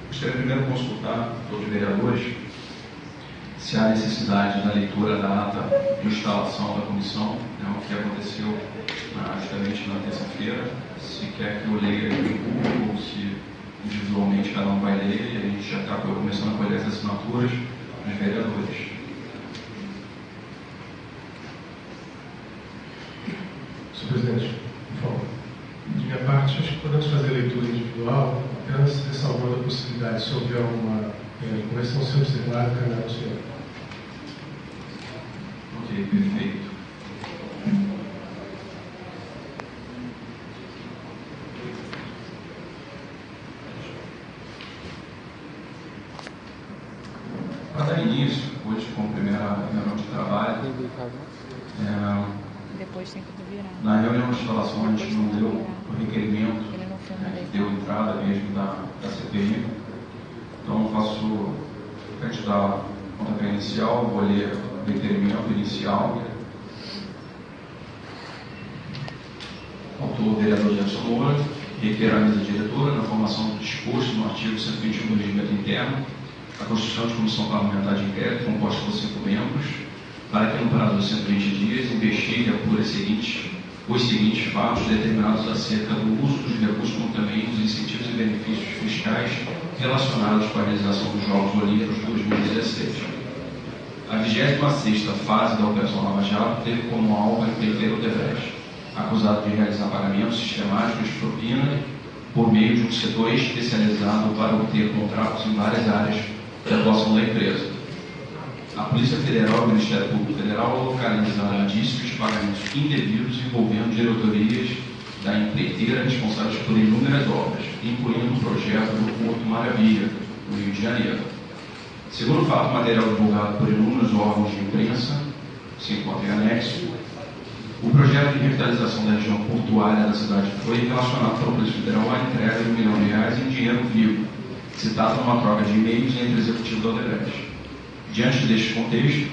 Gostaria primeiro de consultar todos os vereadores se há necessidade da leitura da ata de instalação da comissão, o que aconteceu justamente na terça-feira, se quer que eu leia em público ou se individualmente cada um vai ler, e a gente já está começando a colher as assinaturas dos vereadores. Senhor presidente, por favor. De minha parte, acho que podemos fazer a leitura individual, apenas ressalvando a possibilidade, se houver alguma correção ser observada, caminhar ao senhor. Ok, perfeito. Para dar início, hoje como primeira reunião de trabalho, depois tem que virar. Na reunião de instalação a gente não deu o requerimento, deu entrada mesmo da CPI. Então eu faço, antes da pontapé inicial, vou ler o requerimento inicial. Autor o vereador Gerson Moura, requer à mesa diretora, na formação do disposto no artigo 121 do regimento interno, a constituição de comissão parlamentar de inquérito composta por 5 membros, para que no prazo de 120 dias investigue e apure os seguintes fatos determinados acerca do uso dos recursos, como também dos incentivos e benefícios fiscais relacionados com a realização dos Jogos Olímpicos de 2016. A 26ª fase da Operação Lava Jato teve como alvo a empreiteira Odebrecht, acusado de realizar pagamentos sistemáticos de propina por meio de um setor especializado para obter contratos em várias áreas de atuação da empresa. A Polícia Federal e o Ministério Público Federal localizaram indícios de pagamentos indevidos envolvendo diretorias da empreiteira responsáveis por inúmeras obras, incluindo o projeto do Porto Maravilha, no Rio de Janeiro. Segundo o fato material divulgado por inúmeros órgãos de imprensa, se encontra em anexo, o projeto de revitalização da região portuária da cidade foi relacionado pela Polícia Federal à entrega de R$1 milhão em dinheiro vivo, citado numa troca de e-mails entre executivos da Odebrecht. Diante deste contexto,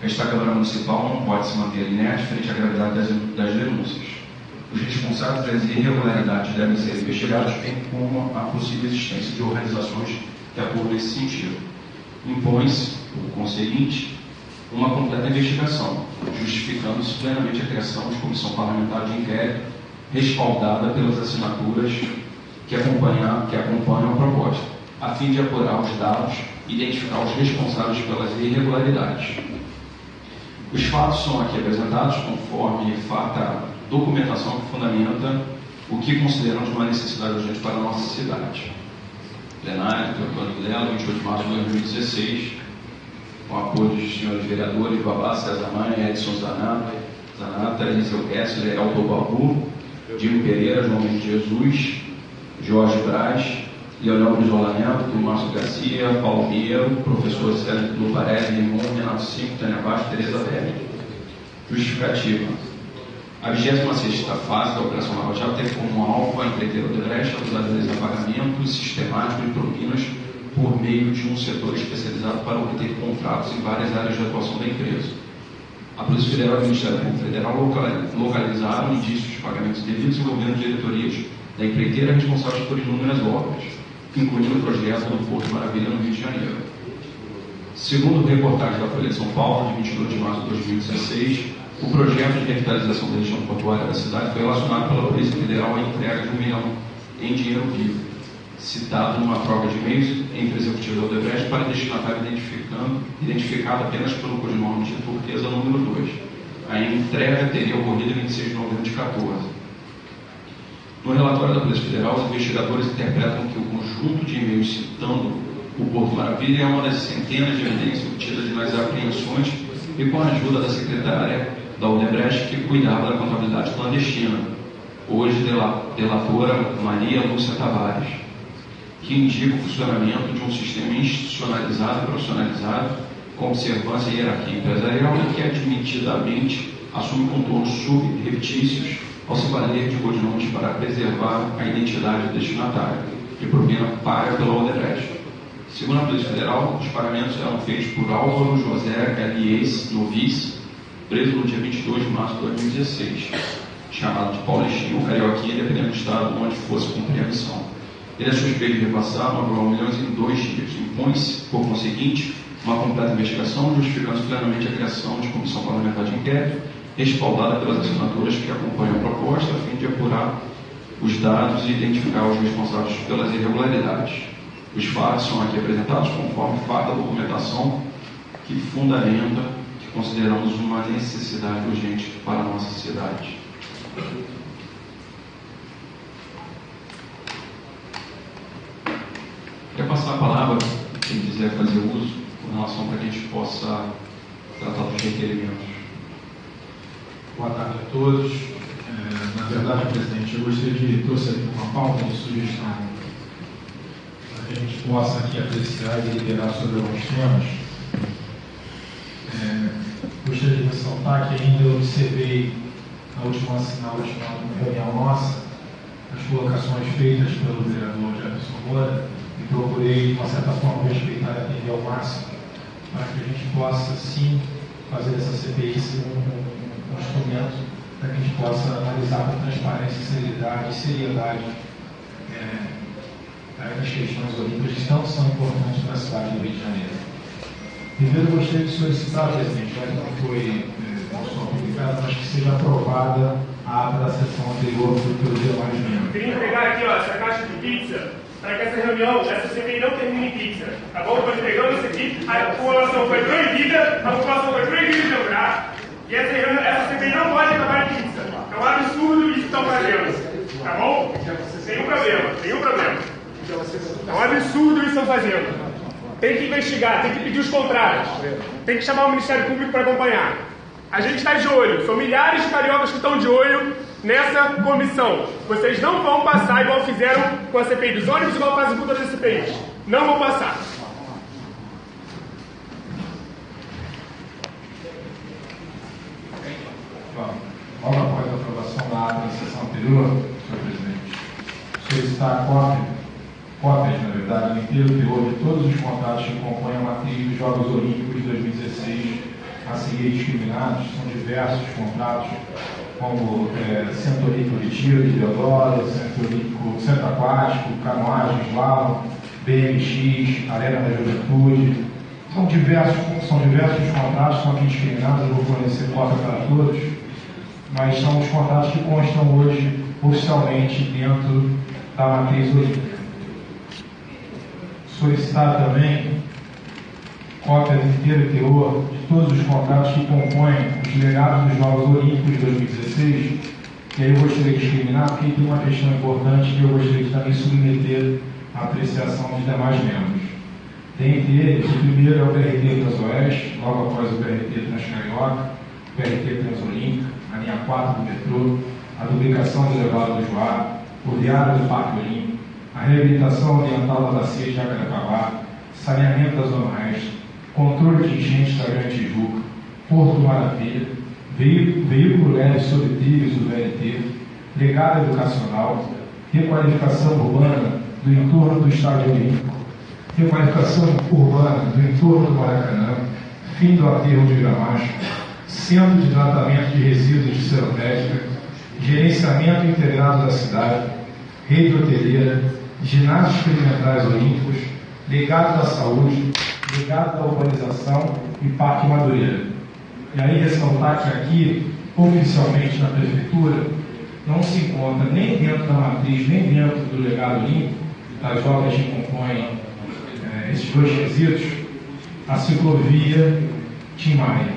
esta Câmara Municipal não pode se manter inerte frente à gravidade das denúncias. Os responsáveis das irregularidades devem ser investigados, bem como a possível existência de organizações que atuam nesse sentido. Impõe-se, por conseguinte, uma completa investigação, justificando-se plenamente a criação de comissão parlamentar de inquérito, respaldada pelas assinaturas que acompanham a proposta, a fim de apurar os dados e identificar os responsáveis pelas irregularidades. Os fatos são aqui apresentados conforme farta documentação que fundamenta o que consideramos uma necessidade urgente para a nossa cidade. Plenário, do Antônio Vilela, 28 de março de 2016, com apoio dos senhores vereadores Babá, César Maia, Edson Zanata, Eliseu Kessler, Elton Babu, Dino Pereira, João Mendes Jesus, Jorge Braz, Leonel Brizola Neto, Márcio Garcia, Paulo Pinheiro, professor Célio Luparelli, Limon, Renato Cinco, Tânia Vaz, Tereza Velli. Justificativa. A 26ª fase da Operação Lava Jato teve como alvo a empreiteira Odebrecht, acusada de realizar pagamentos sistemáticos de propinas por meio de um setor especializado para obter contratos em várias áreas de atuação da empresa. A Polícia Federal e o Ministério Público Federal localizaram indícios de pagamentos devidos envolvendo diretorias da empreiteira responsáveis por inúmeras obras, incluindo o projeto do Porto Maravilha no Rio de Janeiro. Segundo reportagem da Folha de São Paulo, de 22 de março de 2016, o projeto de revitalização da região portuária da cidade foi relacionado pela Polícia Federal à entrega de R$1 milhão em dinheiro vivo, citado numa troca de e-mails entre executivos da Odebrecht para destinatário identificado apenas pelo codinome de Turquesa número 2. A entrega teria ocorrido em 26 de novembro de 2014. No relatório da Polícia Federal, os investigadores interpretam que o conjunto de e-mails citando o Porto Maravilha é uma das centenas de evidências obtidas nas apreensões e com a ajuda da secretária da Odebrecht que cuidava da contabilidade clandestina, hoje delatora Maria Lúcia Tavares, que indica o funcionamento de um sistema institucionalizado e profissionalizado com observância e hierarquia empresarial e que admitidamente assume contornos subreptícios ao se valer de codinomes para preservar a identidade do destinatário, de propina paga pela Odebrecht. Segundo a Polícia Federal, os pagamentos eram feitos por Álvaro José Elias Novice, preso no dia 22 de março de 2016, chamado de Paulistinho ou Carioquinha, dependendo do estado onde fosse cumprir a missão. Ele é suspeito de repassar 9 milhões em 2 dias. Impõe-se, por conseguinte, uma completa investigação, justificando plenamente a criação de comissão parlamentar de inquérito, respaldada pelas assinaturas que acompanham a proposta, a fim de apurar os dados e identificar os responsáveis pelas irregularidades. Os fatos são aqui apresentados conforme farta documentação que fundamenta que consideramos uma necessidade urgente para a nossa sociedade. Quer passar a palavra, quem quiser fazer uso, com relação para que a gente possa tratar dos requerimentos. Boa tarde a todos. Na verdade, presidente, eu gostaria de trouxe aqui uma pauta de sugestão para que a gente possa aqui apreciar e deliberar sobre alguns temas. Gostaria de ressaltar que ainda eu observei na última reunião nossa as colocações feitas pelo vereador Jefferson Moura e procurei, de uma certa forma, respeitar e atender ao máximo para que a gente possa, sim, fazer essa CPI ser um instrumento para que a gente possa analisar com transparência, seriedade e seriedade as questões olímpicas que tanto são importantes para a cidade do Rio de Janeiro. Primeiro, eu gostaria de solicitar, presidente, já que não foi só publicado, mas que seja aprovada a ata da sessão anterior pelos demais membros. Eu queria entregar aqui essa caixa de pizza para que essa reunião, essa CPI não termine em pizza. Tá bom? Estou entregando isso aqui, a população foi proibida de entrar, e essa CPI não pode acabar em pizza. É um absurdo isso que estão fazendo. Tá bom? Nenhum problema. É um absurdo isso que estão fazendo. Tem que investigar, tem que pedir os contrários, tem que chamar o Ministério Público para acompanhar. A gente está de olho, são milhares de cariocas que estão de olho nessa comissão. Vocês não vão passar igual fizeram com a CPI dos ônibus, igual fazem com todas as CPIs. Não vão passar. Logo após a aprovação da ata da sessão anterior, senhor presidente, solicitar cópias, na verdade, no inteiro teor de todos os contratos que compõem a matriz dos Jogos Olímpicos de 2016 a seguir discriminados. São diversos contratos, como Centro Olímpico Retiro de Deodoro, Centro Aquático, Canoagem, Slalom, BMX, Arena da Juventude. São diversos os contratos que estão aqui discriminados, eu vou fornecer cópia para todos, mas são os contratos que constam hoje oficialmente dentro da matriz olímpica. Solicitar também cópia do inteiro teor de todos os contratos que compõem os legados dos Jogos Olímpicos de 2016, e aí eu gostaria de discriminar porque tem uma questão importante que eu gostaria de também submeter à apreciação dos demais membros. Dentre eles, o primeiro é o BRT Transoeste, logo após o BRT Transcarioca, o BRT Transolímpica, a linha 4 do metrô, a duplicação do elevado do Joá, o viário do Parque Olímpico, a reabilitação ambiental da bacia de Jacarepaguá, saneamento da Zona Oeste, controle de enchentes da Grande Tijuca, Porto Maravilha, veículo leve sobre trilhos do VLT, legado educacional, requalificação urbana do entorno do Estádio Olímpico, requalificação urbana do entorno do Maracanã, fim do aterro de Gramacho, centro de tratamento de resíduos de serotética, gerenciamento integrado da cidade, rede hoteleira, ginásios experimentais olímpicos, legado da saúde, legado da urbanização e Parque Madureira. E aí ressaltar que aqui, oficialmente na Prefeitura, não se encontra nem dentro da matriz, nem dentro do legado olímpico, das obras que compõem esses dois quesitos, a ciclovia Tim Maia,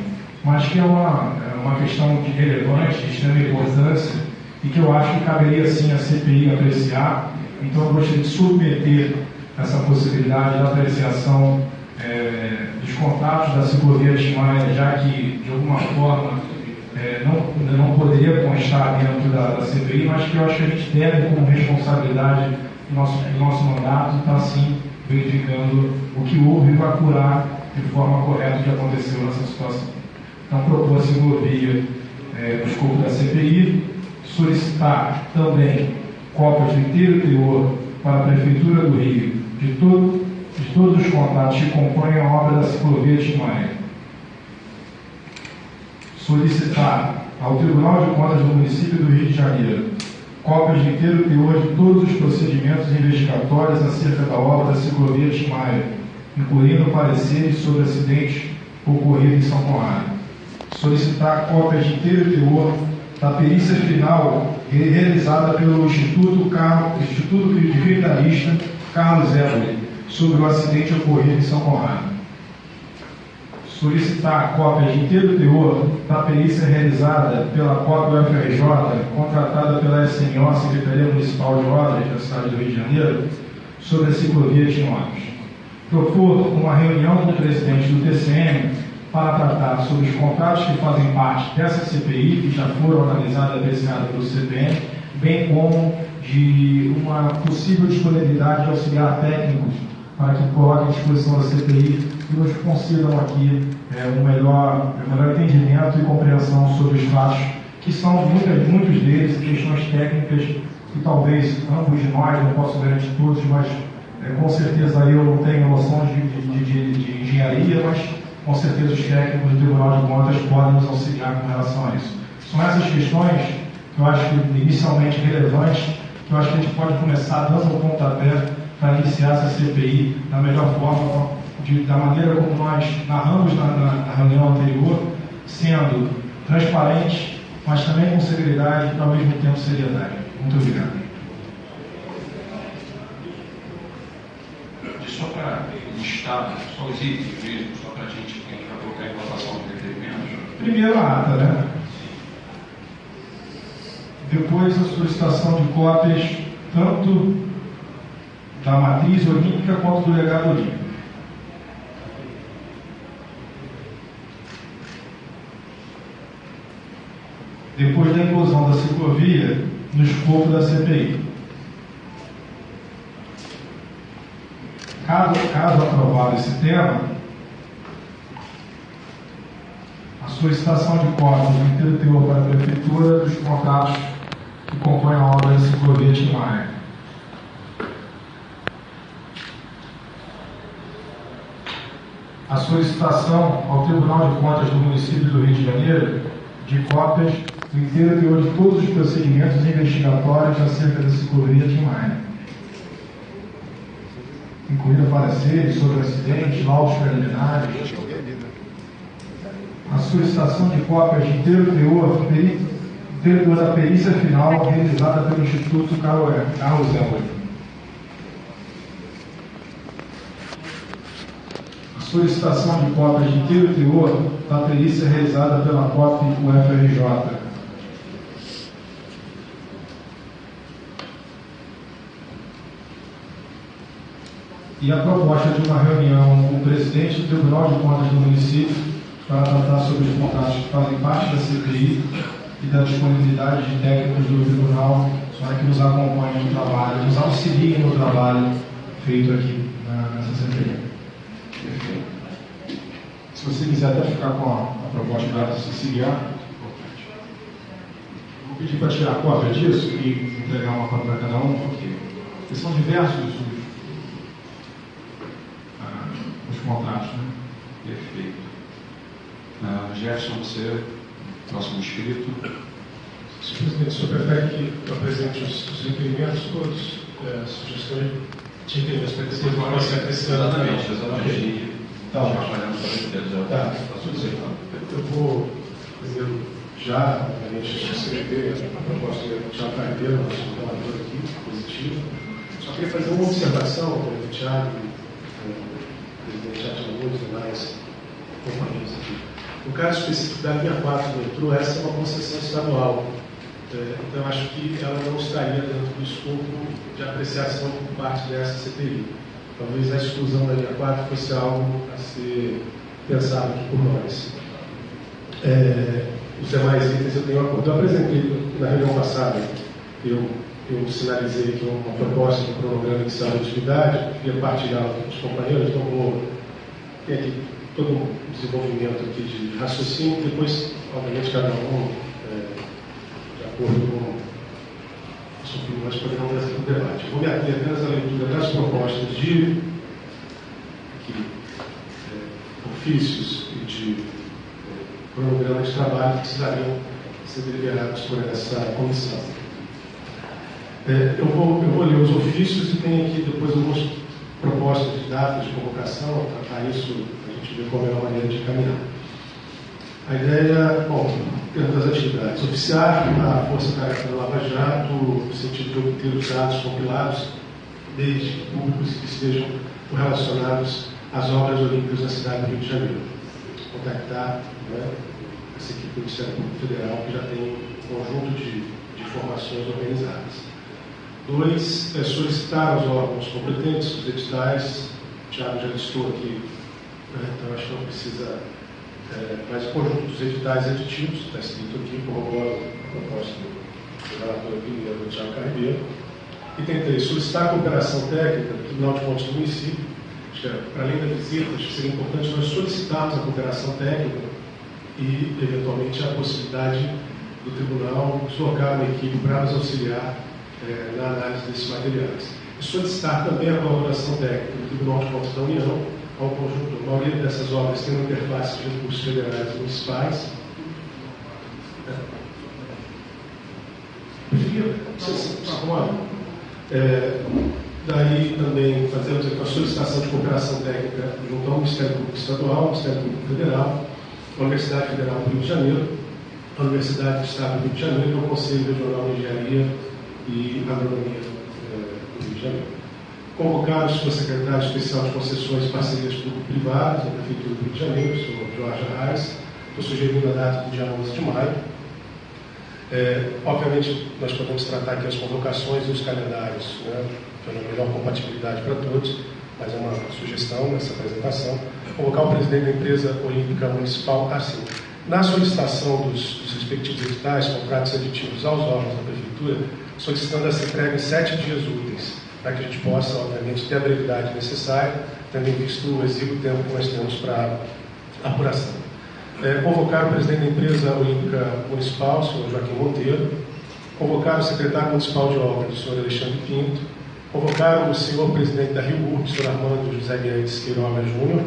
mas que é uma questão relevante, de extrema importância, e que eu acho que caberia sim a CPI apreciar. Então eu gostaria de submeter essa possibilidade da apreciação dos contatos da ciclovia Tim Maia, já que de alguma forma não poderia constar dentro da CPI, mas que eu acho que a gente deve, como responsabilidade do nosso mandato, estar sim verificando o que houve para apurar de forma correta o que aconteceu nessa situação. Então propor a ciclovia no escopo da CPI, solicitar também cópias do inteiro teor para a Prefeitura do Rio de todos os contratos que compõem a obra da ciclovia de Tim Maia. Solicitar ao Tribunal de Contas do Município do Rio de Janeiro cópias de inteiro teor de todos os procedimentos investigatórios acerca da obra da ciclovia Tim Maia, incluindo pareceres sobre acidentes ocorridos em São Conrado. Solicitar cópias de inteiro teor da perícia final realizada pelo Instituto Criminalista Carlos Évoli sobre o acidente ocorrido em São Conrado. Solicitar cópias de inteiro teor da perícia realizada pela COP UFRJ, contratada pela SMO, Secretaria Municipal de Obras da cidade do Rio de Janeiro, sobre a ciclovia de Ônibus. Propor uma reunião com o presidente do TCM para tratar sobre os contratos que fazem parte dessa CPI, que já foram analisados e apreciados pelo CPM, bem como de uma possível disponibilidade de auxiliar técnicos para que coloquem à disposição da CPI e nos consigam aqui um melhor entendimento e compreensão sobre os fatos, que são muitos deles questões técnicas que talvez ambos de nós, não posso garantir todos, mas com certeza eu não tenho noção de engenharia, mas com certeza os técnicos do Tribunal de Contas podem nos auxiliar com relação a isso. São essas questões que eu acho que inicialmente relevantes, que eu acho que a gente pode começar dando um pontapé para iniciar essa CPI da melhor forma, da maneira como nós narramos na reunião anterior, sendo transparente, mas também com celeridade e ao mesmo tempo seriedade. Muito obrigado. Só para listar, só os itens mesmo, só para a gente colocar em votação os requerimentos. Primeiro a ata, né? Depois a solicitação de cópias tanto da matriz olímpica quanto do legado olímpico. Depois da inclusão da ciclovia no escopo da CPI. Caso aprovado esse tema, a solicitação de cópias de inteiro teor para a Prefeitura dos contratos que compõem a obra da ciclovia Tim Maia. A solicitação ao Tribunal de Contas do município do Rio de Janeiro de cópias do inteiro teor de todos os procedimentos investigatórios acerca da ciclovia Tim Maia, incluindo pareceres sobre acidentes, laudos preliminares. A solicitação de cópias de inteiro teor da perícia final realizada pelo Instituto Carlos Évoli. A solicitação de cópias de inteiro teor da perícia realizada pela COP UFRJ. E a proposta de uma reunião com o presidente do Tribunal de Contas do município para tratar sobre os contratos que fazem parte da CPI e da disponibilidade de técnicos do tribunal para que nos acompanhem no trabalho, nos auxiliem no trabalho feito aqui nessa CPI. Perfeito. Se você quiser até ficar com a proposta da Siciliana, vou pedir para tirar a cópia disso e entregar uma cópia para cada um, porque são diversos os contratos, né? Perfeito. Gerson, você, próximo inscrito. Senhor presidente, o senhor prefere que eu apresente os requerimentos todos, sugestões de requerimentos para que vocês possam ser apreciados? Exatamente. Tá, Tá, tudo certo. Eu vou, primeiro, já, obviamente, escrever a proposta do Tiago Carneiro, nosso relator aqui, positivo. Só queria fazer uma observação, o Tiago, o presidente Atirador e demais companheiros aqui. No caso específico da linha 4 do metrô, essa é uma concessão estadual. Então, eu acho que ela não estaria dentro do escopo de apreciação por parte dessa CPI. Talvez a exclusão da linha 4 fosse algo a ser pensado aqui por nós. Os demais itens eu tenho acordo. Eu apresentei na reunião passada, eu sinalizei aqui uma proposta de cronograma inicial de atividade, queria partilhar com os companheiros, então vou ter aqui todo um desenvolvimento aqui de raciocínio, depois, obviamente, cada um, de acordo com a sua opinião, nós poderemos fazer o debate. Eu vou me ater apenas à leitura das propostas de ofícios e de cronograma de trabalho que precisariam ser deliberados por essa comissão. Eu vou ler os ofícios e tem aqui depois algumas propostas de datas de convocação. A isso a gente vê qual é a maneira de caminhar. A ideia, dentro das atividades, oficiar a Força-Tarefa da Lava Jato no sentido de obter os dados compilados, desde públicos que estejam relacionados às obras olímpicas da cidade do Rio de Janeiro. Contactar essa equipe do Ministério Público Federal, que já tem um conjunto de informações organizadas. 2, solicitar aos órgãos competentes os editais. O Thiago já listou aqui, então acho que não precisa, mas o conjunto dos editais aditivos, está escrito aqui, corrobora a proposta do relator aqui, do Thiago Carribeiro. E tem 3, solicitar a cooperação técnica do Tribunal de Contas do município. Acho que, para além da visita, acho que seria importante nós solicitarmos a cooperação técnica e, eventualmente, a possibilidade do tribunal deslocar uma equipe para nos auxiliar na análise desses materiais. E solicitar também a colaboração técnica do Tribunal de Contas da União ao conjunto. A maioria dessas obras tem uma interface de recursos federais e municipais. Daí também fazemos a solicitação de cooperação técnica junto ao Ministério Público Estadual, ao Ministério Público Federal, a Universidade Federal do Rio de Janeiro, a Universidade do Estado do Rio de Janeiro e ao Conselho Regional de Engenharia e Agronomia do Rio de Janeiro. Convocar o senhor secretário especial de concessões e parcerias público-privadas da Prefeitura do Rio de Janeiro, o senhor Jorge Arraes. Estou sugerindo a data do dia 11 de maio. Obviamente, nós podemos tratar aqui as convocações e os calendários, pela melhor compatibilidade para todos, mas é uma sugestão nessa apresentação. Convocar o presidente da empresa olímpica municipal, assim. Na solicitação dos respectivos editais, contratos aditivos aos órgãos da Prefeitura, solicitando essa entrega em 7 dias úteis, para que a gente possa, obviamente, ter a brevidade necessária, tendo em vista o exíguo tempo que nós temos para apuração. Convocar o presidente da empresa olímpica municipal, o senhor Joaquim Monteiro. Convocar o secretário municipal de obras, o senhor Alexandre Pinto. Convocar o senhor presidente da Rio Urb, o senhor Armando José Guedes Queiroga Júnior.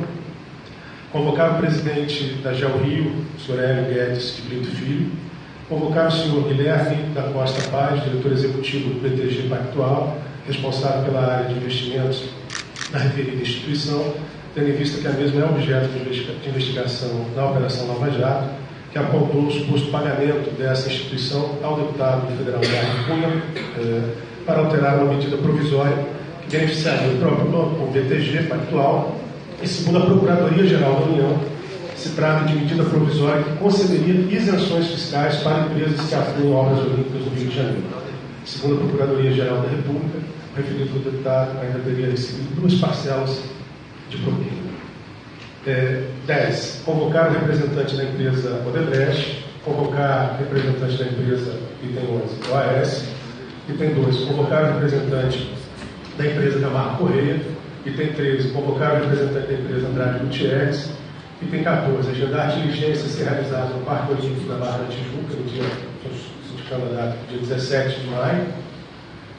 Convocar o presidente da Geo Rio, o senhor Hélio Guedes de Brito Filho. Convocar o senhor Guilherme da Costa Paz, diretor executivo do PTG Pactual, responsável pela área de investimentos da referida instituição, tendo em vista que a mesma é objeto de investigação da Operação Lava Jato, que apontou o suposto pagamento dessa instituição ao deputado federal Marco Cunha para alterar uma medida provisória que beneficiaria o próprio o BTG Pactual e, segundo a Procuradoria-Geral da União, se trata de medida provisória que concederia isenções fiscais para empresas que atuam em obras olímpicas no Rio de Janeiro. Segundo a Procuradoria-Geral da República, o referido deputado ainda teria recebido 2 parcelas de propina. 10. Convocar o representante da empresa Odebrecht. Convocar o representante da empresa item 11, OAS. Item 2. Convocar o representante da empresa Camargo Correia. Item 13. Convocar o representante da empresa Andrade Gutierrez. Item 14. Agendar diligências ser realizadas no Parque Olímpico da Barra da Tijuca, no dia, indicando a data, dia 17 de maio.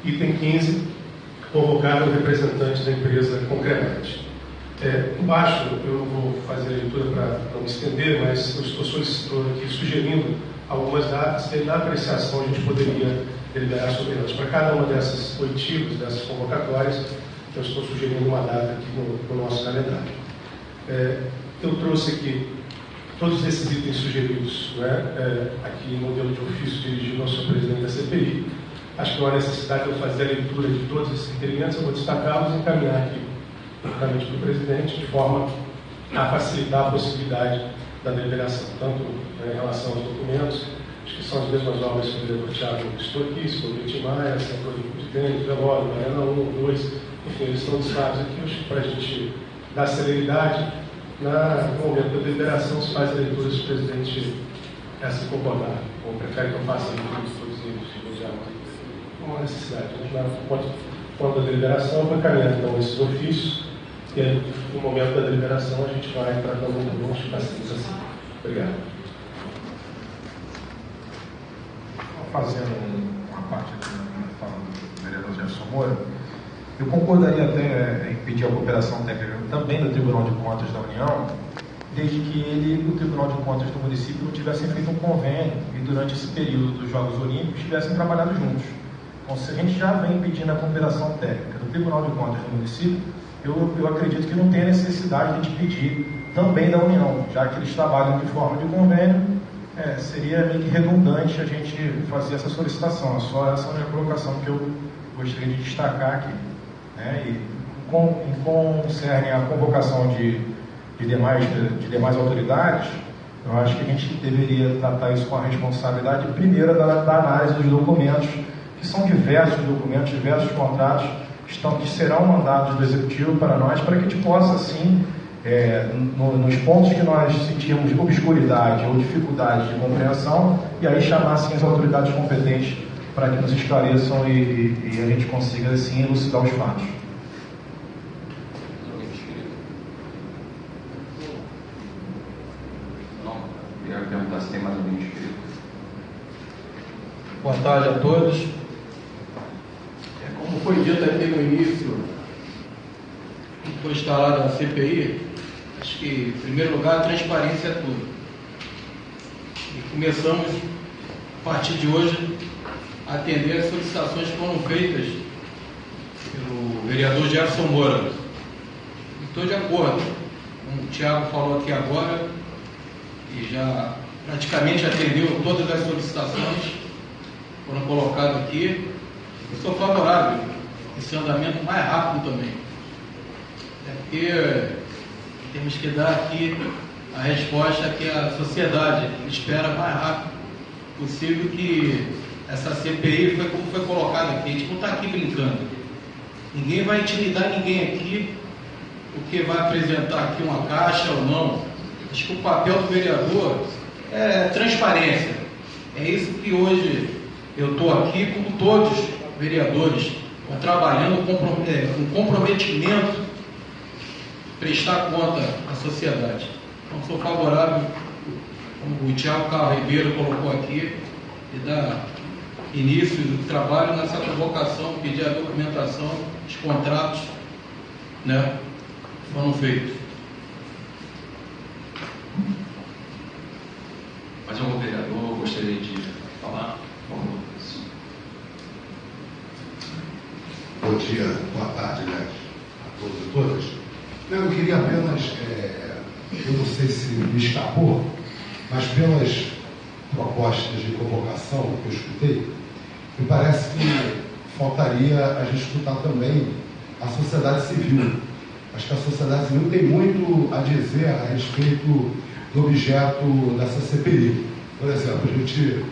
Item 15. Convocar o representante da empresa Concremate. Embaixo, eu vou fazer a leitura para não me estender, mas eu estou aqui sugerindo algumas datas que, na apreciação, a gente poderia deliberar sobre elas. Para cada uma dessas oitivas, dessas convocatórias, eu estou sugerindo uma data aqui no nosso calendário. Eu trouxe aqui todos esses itens sugeridos, aqui em modelo de ofício dirigido ao senhor presidente da CPI. Acho que não há necessidade de eu fazer a leitura de todos esses requerimentos, eu vou destacá-los e encaminhar aqui para o presidente, de forma a facilitar a possibilidade da deliberação, tanto em relação aos documentos, acho que são as mesmas obras que o vereador Thiago estou aqui, estou aqui, Maia, Centro Olímpico de Tênis, Velório, Mariana 1, 2, enfim, eles estão listados aqui, acho que para a gente dar celeridade, no momento da deliberação se faz a leitura se o presidente se concordar, ou prefere que eu faça a leitura de todos eles, não há necessidade, a gente pode, quando a deliberação, vai caminhar então esses ofícios, e aí, no momento da deliberação, a gente vai tratando de alguns pacientes assim. Obrigado. Fazendo uma parte aqui na fala do vereador Gerson Moura, eu concordaria até em pedir a cooperação técnica também do Tribunal de Contas da União, desde que ele e o Tribunal de Contas do município não tivessem feito um convênio e durante esse período dos Jogos Olímpicos tivessem trabalhado juntos. se a gente já vem pedindo a cooperação técnica do Tribunal de Contas do município, eu acredito que não tem necessidade de pedir também da União, já que eles trabalham de forma de convênio, seria meio que redundante a gente fazer essa solicitação. É só essa minha colocação que eu gostaria de destacar aqui. Né? E concerne a convocação de demais autoridades, eu acho que a gente deveria tratar isso com a responsabilidade primeira da análise dos documentos, que são diversos documentos, diversos contratos, que serão mandados do Executivo para nós, para que a gente possa, assim, nos pontos que nós sentimos obscuridade ou dificuldade de compreensão, e aí chamar, assim, as autoridades competentes para que nos esclareçam e a gente consiga, assim, elucidar os fatos. Eu ia perguntar se tem mais alguém inscrito. Boa tarde a todos. Como foi dito aqui no início, que foi instalada a CPI, acho que, em primeiro lugar, a transparência é tudo. E começamos, a partir de hoje, a atender as solicitações que foram feitas pelo vereador Gerson Moura. Estou de acordo com o Thiago falou aqui agora, e já praticamente atendeu todas as solicitações que foram colocadas aqui. Eu sou favorável a esse andamento mais rápido também. É porque temos que dar aqui a resposta que a sociedade espera mais rápido possível, que essa CPI foi como foi colocada aqui. A gente não está aqui brincando. Ninguém vai intimidar ninguém aqui, porque vai apresentar aqui uma caixa ou não. Acho que o papel do vereador é transparência. É isso que hoje eu estou aqui, como todos os vereadores, estão trabalhando com comprometimento, prestar conta à sociedade. Então, sou favorável, como o Thiago Carlos Ribeiro colocou aqui, e dar início do trabalho nessa convocação, pedir a documentação, os contratos, né, foram feitos. Mais algum vereador gostaria de falar? Por favor. Bom dia, boa tarde, né, a todos e todas. Eu queria apenas, eu não sei se me escapou, mas pelas propostas de convocação que eu escutei, me parece que faltaria a gente escutar também a sociedade civil. Acho que a sociedade civil tem muito a dizer a respeito do objeto dessa CPI. Por exemplo, a gente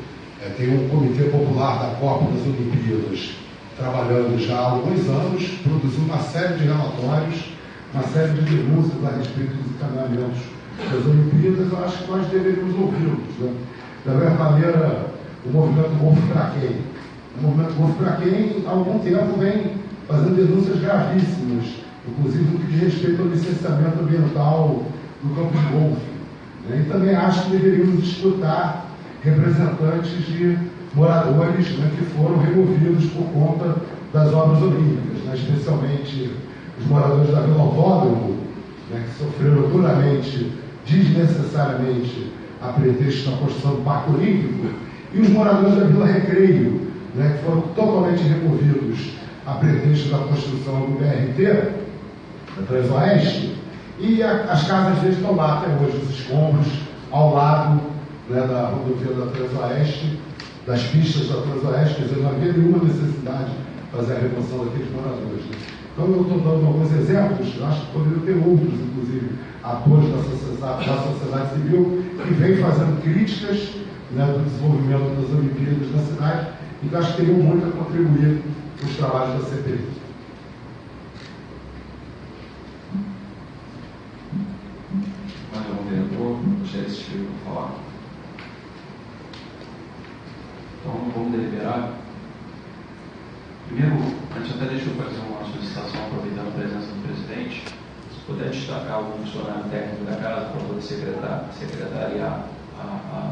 tem um comitê popular da Copa das Olimpíadas trabalhando já há alguns anos, produzindo uma série de relatórios, uma série de denúncias a respeito dos encaminhamentos das Olimpíadas. Eu acho que nós deveríamos ouvi-los. Né? Da mesma maneira, o movimento Golfo para Quem? O movimento Golfo para Quem, há algum tempo, vem fazendo denúncias gravíssimas, inclusive no que diz respeito ao licenciamento ambiental do campo de golfe. Né? E também acho que deveríamos escutar representantes de moradores, né, que foram removidos por conta das obras olímpicas, né, especialmente os moradores da Vila Autódromo, né, que sofreram duramente, desnecessariamente, a pretexto da construção do Parque Olímpico, e os moradores da Vila Recreio, né, que foram totalmente removidos a pretexto da construção do BRT, da Transoeste, e as casas deles estão lá até hoje, os escombros, ao lado, né, da rodovia da Transoeste, das pistas da Transoeste. Quer dizer, não havia nenhuma necessidade de fazer a remoção daqueles moradores. Né? Então, eu estou dando alguns exemplos, acho que poderiam ter outros, inclusive, atores da sociedade civil, que vêm fazendo críticas, né, do desenvolvimento das Olimpíadas na cidade, e que acho que teriam muito a contribuir com os trabalhos da CPI. Mais algum vereador gostaria de se inscrever para falar? Então, vamos deliberar. Primeiro, antes até deixa eu fazer uma solicitação, aproveitando a presença do presidente. Se puder destacar algum funcionário técnico da casa para poder secretariar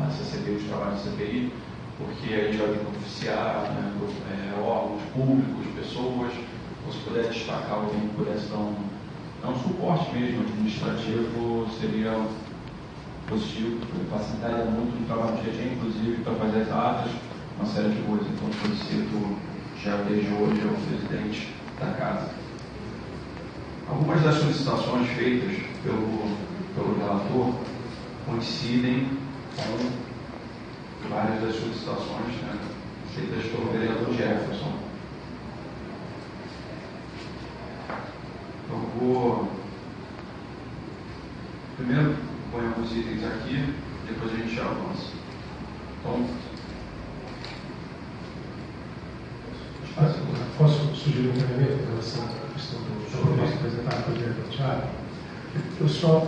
essa CPI, os trabalhos da CPI, porque a gente vai ter que oficiar, né, órgãos públicos, pessoas. Ou se puder destacar alguém que pudesse dar um suporte mesmo administrativo, seria positivo, porque facilitaria muito no trabalho do dia a dia, inclusive para fazer as atas, uma série de coisas. Então, solicito já desde hoje é o presidente da casa. Algumas das solicitações feitas pelo relator coincidem com várias das solicitações, né, feitas pelo vereador Jefferson. Eu vou primeiro põe alguns itens aqui, depois a gente avança. Então, posso sugerir um encaminhamento em relação à questão do proposta apresentada pelo diretor Thiago? Eu só,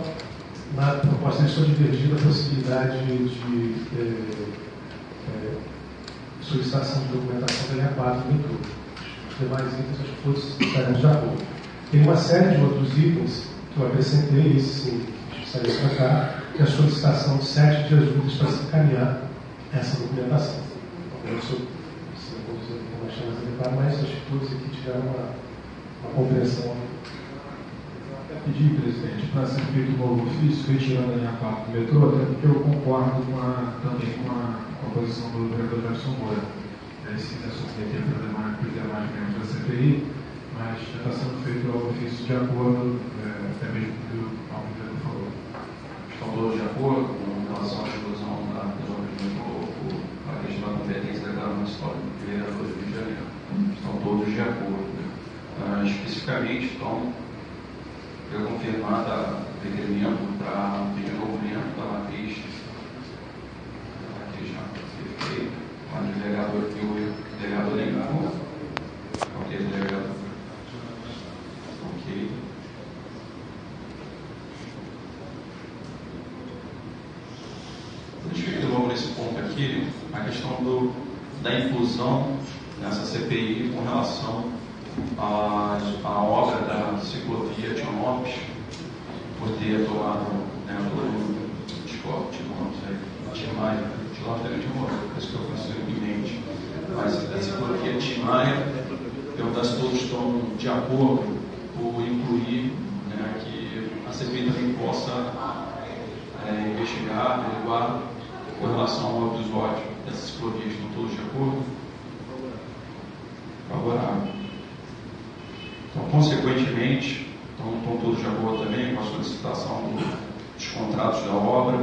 na proposta, estou divergindo a possibilidade de solicitação de documentação da linha 4 do metrô. Os demais itens, acho que todos estaremos de acordo. Tem uma série de outros itens que eu acrescentei, esse sim, precisaria explicar, que é a solicitação de 7 dias úteis para se encaminhar essa documentação. Então, eu sou mas acho que todos aqui tiveram uma compreensão. Eu pedi, presidente, para ser feito um novo ofício, retirando a linha 4 do metrô, até porque eu concordo também com a posição do vereador Jefferson Moura. Se quiser submeter para os demais membros da CPI, mas já está sendo feito o ofício de acordo, até mesmo do que o vereador falou. Estão todos de acordo com relação à exclusão das obras do metrô, a questão da competência da Câmara Municipal de Vereadores do Rio de Janeiro? Estão todos de acordo. Especificamente, então, eu confirmar o requerimento para pedir o movimento da matriz já foi feito, mas o delegado negou. Ok, delegado. Ok. Deixa eu ir logo nesse ponto aqui, a questão da inclusão nessa CPI com relação à obra da ciclovia Tião Lopes, por ter tomado, Tim Maia, por isso que eu consigo em mente, mas a ciclovia Tim Maia, perguntar se todos estão de acordo por incluir, né, que a CPI também possa investigar, averiguar com relação ao episódio dessas ciclovias. Estão todos de acordo? Favorável. Então, consequentemente, estão todos de acordo também com a solicitação dos contratos da obra,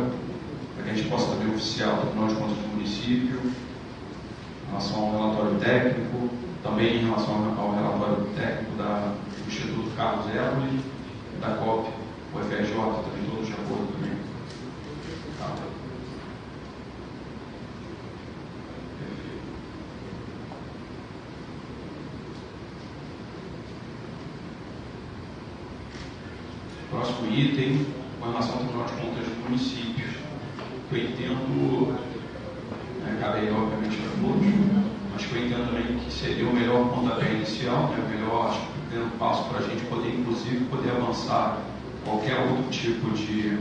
para que a gente possa também oficiar o Tribunal de Contas do município, em relação ao relatório técnico, também em relação ao relatório técnico do Instituto Carlos Évoli, da COP, o FRJ, também todos de acordo também. Tá. Próximo item, com relação ao Tribunal de Contas do município. Eu entendo, cabe aí obviamente a todos, mas que eu entendo também que seria o melhor pontapé inicial, o melhor, acho que o primeiro passo para a gente poder, inclusive, poder avançar qualquer outro tipo de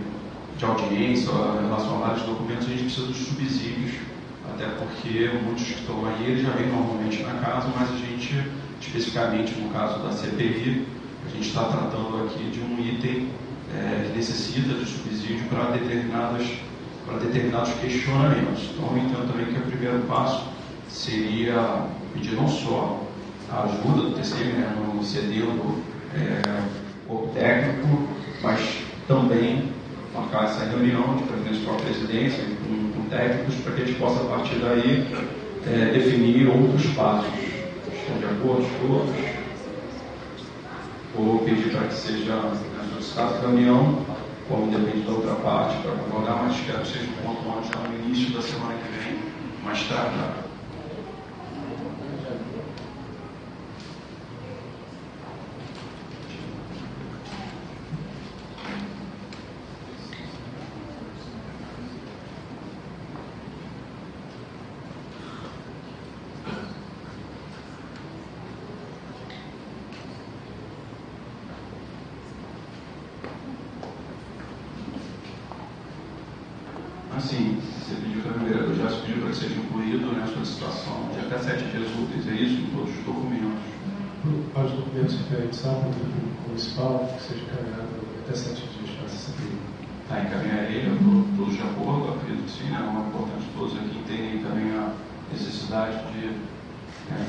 audiência em relação a vários documentos. A gente precisa dos subsídios, até porque muitos que estão aí, eles já vêm normalmente na casa, mas a gente, especificamente no caso da CPI, a gente está tratando aqui de um item que necessita de subsídio para determinados questionamentos. Então, eu entendo também que o primeiro passo seria pedir não só a ajuda do TCM, no cedendo o técnico, mas também marcar essa reunião de preferência com a presidência, com técnicos, para que a gente possa, a partir daí, definir outros passos. Estão de acordo todos? Vou pedir para que seja solicitada a reunião, como depende da outra parte, para concordar, mas espero que seja um ponto antes, já no início da semana que vem, mais tarde. Assim, você pediu também, vereador, já se pediu para que seja incluído na solicitação de até 7 dias úteis, é isso? Em todos os documentos. Para os documentos referentes ao público municipal, que seja encaminhado até 7 dias para essa CPI. Tá, encaminharei, eu estou todos de acordo, acredito que sim, né? É importante todos aqui entenderem também a necessidade de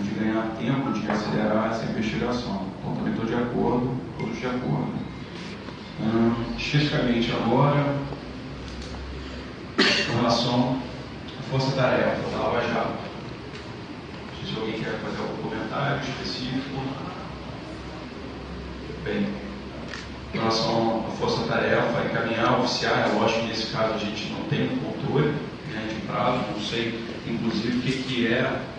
de ganhar tempo, de acelerar essa investigação. Então, também estou de acordo, todos de acordo. Especificamente agora, com relação à força-tarefa da Lava Jato. Não sei se alguém quer fazer algum comentário específico. Bem, em relação à força-tarefa, encaminhar oficiais, é lógico que nesse caso a gente não tem controle, né, de prazo, não sei, inclusive, o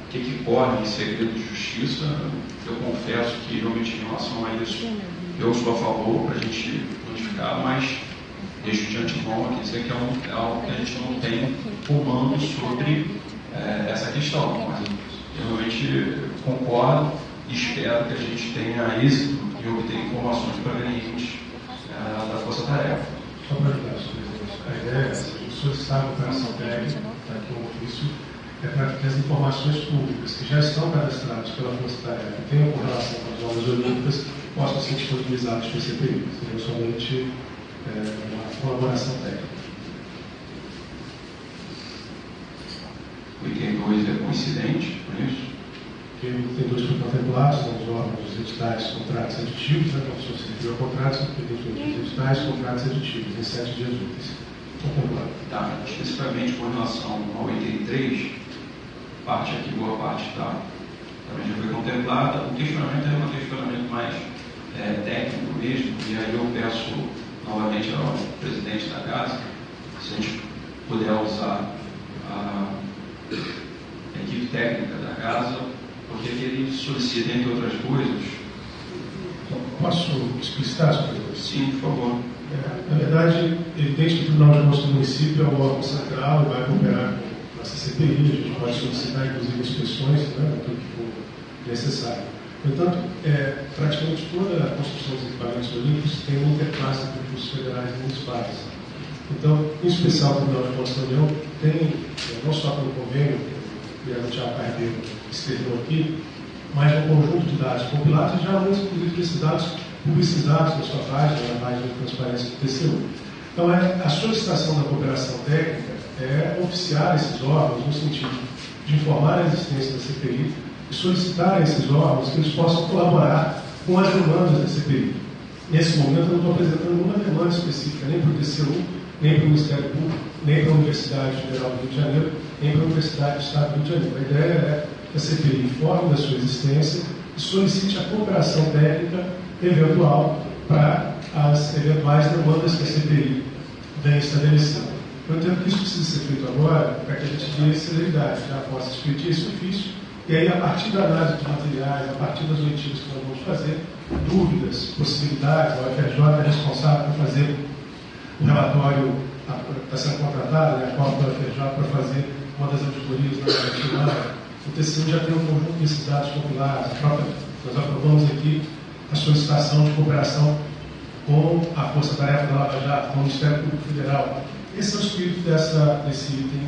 que corre em segredo de justiça. Eu confesso que realmente em relação a isso eu sou a favor para a gente notificar, mas deixo de antemão aqui dizer que é algo que a gente não tem comando sobre essa questão, mas eu realmente concordo e espero que a gente tenha êxito em obter informações provenientes da força-tarefa. Só para ajudar, a ideia é essa: a gente solicitar a cooperação técnica, aqui um ofício, para que as informações públicas que já estão cadastradas pela força-tarefa e tenham correlação com as obras olímpicas possam ser disponibilizadas para a CPI. Seria somente uma colaboração técnica. O item 2 é coincidente com isso? O item 2 foi contemplado, são os órgãos dos editais, contratos aditivos, né, como se fosse referido a contratos, dos editais, contratos aditivos, em 7 dias úteis. Contemplado. Tá, especificamente com relação ao item 3, parte aqui, boa parte também já foi contemplada. O questionamento é um questionamento mais técnico mesmo, e aí eu peço novamente ao presidente da casa, se a gente puder usar a equipe técnica da casa, porque ele solicita, entre outras coisas. Posso explicitar, senhor presidente? Sim, por favor. Na verdade, evidente que o Tribunal de Contas do município é o órgão central e vai cooperar com a CPI, a gente pode solicitar, inclusive, inspeções, né, tudo que for necessário. No entanto, praticamente toda a construção dos equipamentos olímpicos tem uma interface com recursos federais e municipais. Então, em especial, o Tribunal de Contas da União tem, não só pelo convênio, que o Thiago Carneiro escreveu aqui, mas um conjunto de dados compilados e já muitos, inclusive, desses dados publicizados na sua página, na página de transparência do TCU. Então, a solicitação da cooperação técnica é oficiar esses órgãos no sentido de informar a existência da CPI e solicitar a esses órgãos que eles possam colaborar com as demandas da CPI. Nesse momento, eu não estou apresentando nenhuma demanda específica, nem para o TCU, nem para o Ministério Público, nem para a Universidade Federal do Rio de Janeiro, nem para a Universidade do Estado do Rio de Janeiro. A ideia é que a CPI informe da sua existência e solicite a cooperação técnica eventual para as eventuais demandas que a CPI vem estabelecendo. Eu entendo que isso precisa ser feito agora para que a gente dê celeridade, já possa expedir esse ofício, e aí, a partir da análise de materiais, a partir das oitivas que nós vamos fazer, dúvidas, possibilidades, a UFRJ é responsável por fazer o relatório, está sendo contratado, a cópia da UFRJ para fazer uma das auditorias na área final. O TCU já tem um conjunto desses dados compilados, nós aprovamos aqui a solicitação de cooperação com a Força-Tarefa da Lava Jato, com o Ministério Público Federal. Esse é o espírito desse item,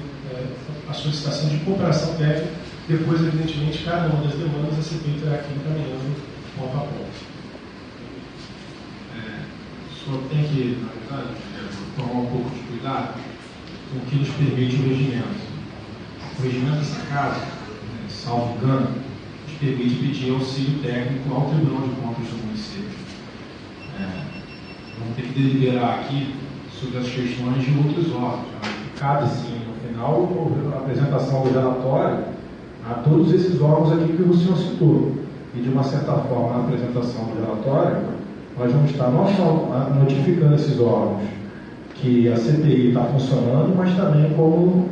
a solicitação de cooperação técnica. Depois, evidentemente, cada uma das demandas a CPI terá aqui encaminhando ponto a ponto. O senhor tem que, na verdade, tomar um pouco de cuidado com o que nos permite o regimento. O regimento dessa casa, salvo engano, nos permite pedir auxílio técnico ao Tribunal de Contas do município. Vamos ter que deliberar aqui sobre as questões de outros órgãos. Cabe, sim, no final, a apresentação do relatório a todos esses órgãos aqui que o senhor citou. E, de uma certa forma, na apresentação do relatório, nós vamos estar não só notificando esses órgãos que a CPI está funcionando, mas também como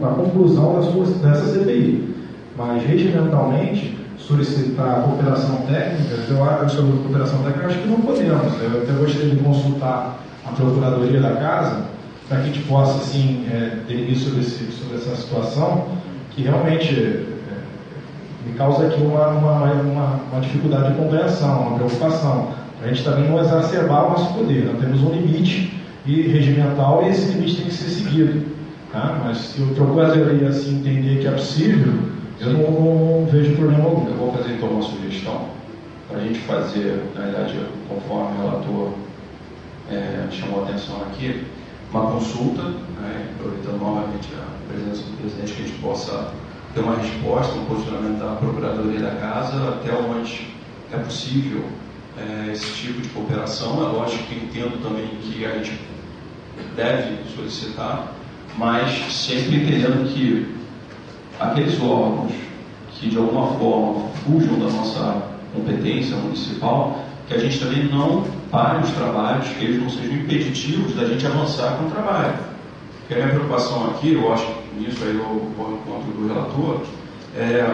a conclusão dessa CPI. Mas, regimentalmente, solicitar a cooperação técnica, sobre a cooperação técnica, acho que não podemos. Eu até gostaria de consultar a Procuradoria da Casa, para que a gente possa, assim, ter sobre essa situação, que realmente me causa aqui uma dificuldade de compreensão, uma preocupação. Para a gente também não exacerbar o nosso poder. Nós temos um limite regimental e esse limite tem que ser seguido. Tá? Mas se o Procuradoria assim, entender que é possível, eu não vejo problema algum. Eu vou fazer então uma sugestão para a gente fazer, na verdade, conforme o relator chamou a atenção aqui, uma consulta, aproveitando novamente a presença do presidente, que a gente possa ter uma resposta, um posicionamento da Procuradoria da Casa até onde é possível esse tipo de cooperação. É lógico que entendo também que a gente deve solicitar, mas sempre entendendo que aqueles órgãos que de alguma forma fujam da nossa competência municipal, que a gente também não pare os trabalhos, que eles não sejam impeditivos da gente avançar com o trabalho. Porque a minha preocupação aqui, eu acho que nisso aí eu vou ao encontro do relator,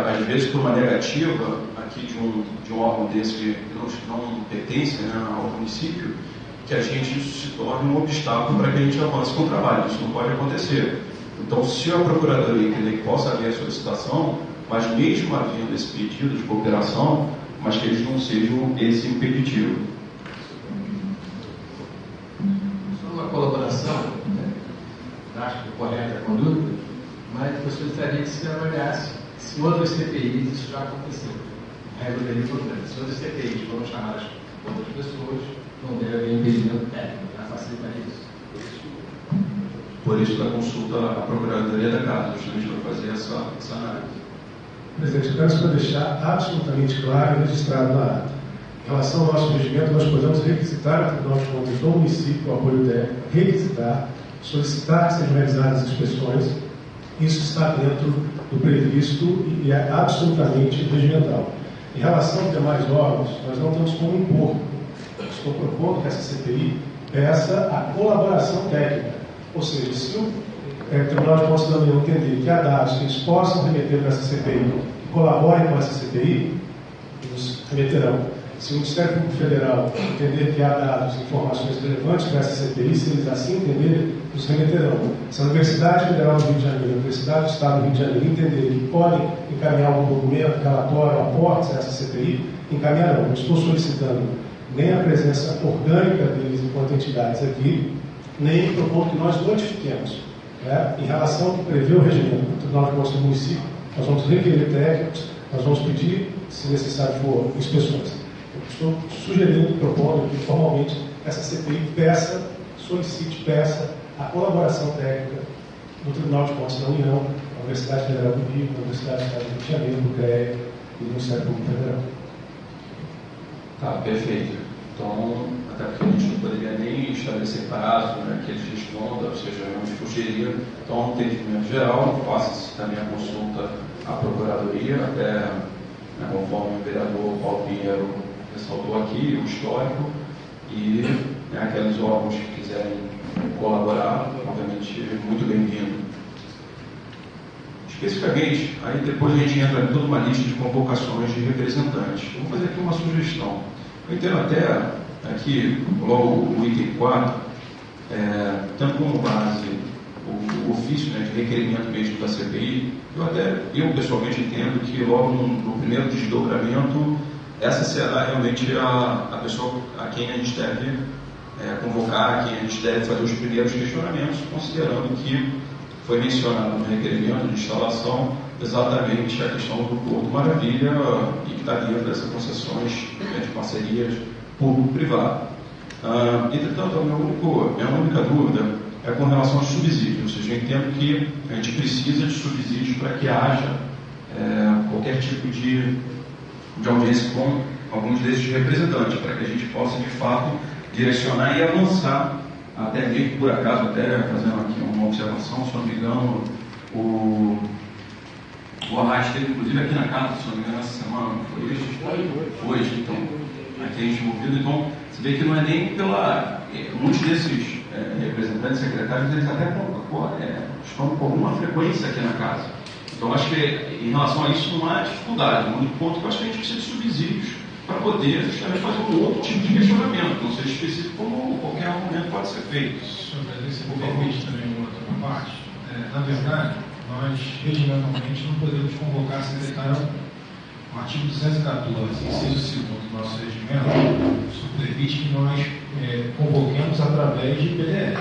às vezes por uma negativa aqui de um órgão desse que não pertence, né, ao município, que a gente isso se torne um obstáculo para que a gente avance com o trabalho. Isso não pode acontecer. Então, se a Procuradoria entender que possa haver a solicitação, mas mesmo havendo esse pedido de cooperação, mas que eles não sejam esse impeditivo. Só uma colaboração, acho que correta a conduta, mas eu gostaria que se avaliasse se outras CPIs isso já aconteceu. Regra dele importante. Se outras CPIs foram chamadas por outras pessoas, não deve haver impedimento técnico para facilitar isso. Por isso, da consulta à Procuradoria da Casa, justamente para fazer essa análise. Presidente, apenas para deixar absolutamente claro e registrado na ata. Em relação ao nosso regimento, nós podemos requisitar o Tribunal de Contas do município, o apoio técnico, requisitar, solicitar que sejam realizadas inspeções. Isso está dentro do previsto e é absolutamente regimental. Em relação aos demais órgãos, nós não temos como impor. Estou propondo que essa CPI peça a colaboração técnica. Ou seja, se o Tribunal de Contas da União entender que há dados que eles possam remeter para essa CPI, que colaborem com essa CPI, nos remeterão. Se o Ministério Público Federal entender que há dados e informações relevantes para essa CPI, se eles assim entenderem, nos remeterão. Se a Universidade Federal do Rio de Janeiro, a Universidade do Estado do Rio de Janeiro entenderem que podem encaminhar algum documento, relatório, aportes a essa CPI, encaminharão. Não estou solicitando nem a presença orgânica deles enquanto entidades aqui, nem propondo que nós notifiquemos. Em relação ao que prevê o regimento do Tribunal de Contas do município, nós vamos requerer técnicos, nós vamos pedir, se necessário for, inspeções. Eu estou sugerindo, propondo aqui formalmente, que essa CPI peça a colaboração técnica do Tribunal de Contas da União, da Universidade Federal do Rio, da Universidade do Estado do Rio de Janeiro, do CREA e do Ministério Público Federal. Tá, perfeito. Então, até porque a gente não poderia nem estabelecer prazo, né, que eles respondam, ou seja, vamos sugerir, então, um entendimento geral, faça-se também a consulta à Procuradoria, até, né, conforme o vereador Paulo Pinheiro ressaltou aqui, o histórico, e né, aqueles órgãos que quiserem colaborar, obviamente, muito bem-vindo. Especificamente, aí depois a gente entra em toda uma lista de convocações de representantes. Eu vou fazer aqui uma sugestão. Eu entendo até aqui, logo o item 4, tendo como base o ofício, né, de requerimento mesmo da CPI, eu pessoalmente entendo que logo no primeiro desdobramento, essa será realmente a pessoa a quem a gente deve convocar, a quem a gente deve fazer os primeiros questionamentos, considerando que foi mencionado no requerimento de instalação exatamente a questão do Porto Maravilha e que está dentro dessas concessões de parcerias público-privado. Entretanto, a minha única dúvida é com relação aos subsídios, ou seja, eu entendo que a gente precisa de subsídios para que haja qualquer tipo de audiência com alguns desses representantes, para que a gente possa, de fato, direcionar e avançar, até mesmo, por acaso, até fazendo aqui uma observação, se não me engano, o Arraes esteve, inclusive, aqui na casa, se não me engano, essa semana, não foi isso? Foi, então, aqui a gente envolvido, então, você vê que não é nem pela... muitos desses representantes, secretários, eles até estão com alguma frequência aqui na casa. Então, acho que, em relação a isso, não há dificuldade. O único ponto que eu acho que a gente precisa de subsídios para poder justamente fazer um outro tipo de questionamento, não seja específico como qualquer argumento pode ser feito. Senhor presidente, se me permite também uma outra parte. Na verdade, nós regimentalmente não podemos convocar secretário algum. O artigo 214, inciso 2 do nosso regimento, isso permite que nós convoquemos através de PDL,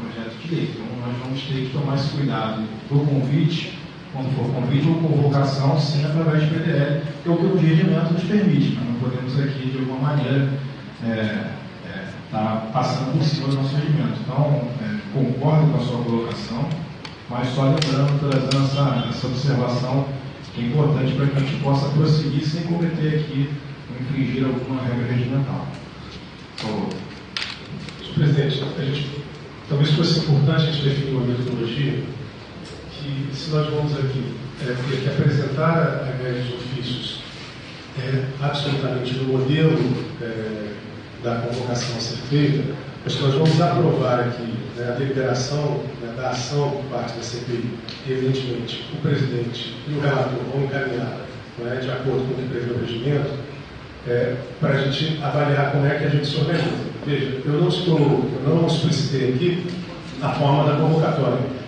projeto de lei. Então, nós vamos ter que tomar esse cuidado do convite, quando for convite ou convocação, sim, através de PDL, que é o que o regimento nos permite. Nós não podemos aqui, de alguma maneira, estar passando por cima do nosso regimento. Então, concordo com a sua colocação. mas só lembrando, trazendo essa observação que é importante para que a gente possa prosseguir sem cometer aqui, infringir alguma regra regimental. Por favor. Senhor presidente, talvez fosse importante a gente definir uma metodologia que, se nós vamos aqui ter que apresentar a greve dos ofícios absolutamente no modelo da convocação a ser feita, mas que nós vamos aprovar aqui a deliberação da ação por parte da CPI, e, evidentemente, o presidente e o relator vão encaminhar de acordo com o que prevê o regimento, para a gente avaliar como é que a gente se organiza. Veja, eu não explicitei aqui a forma da convocatória.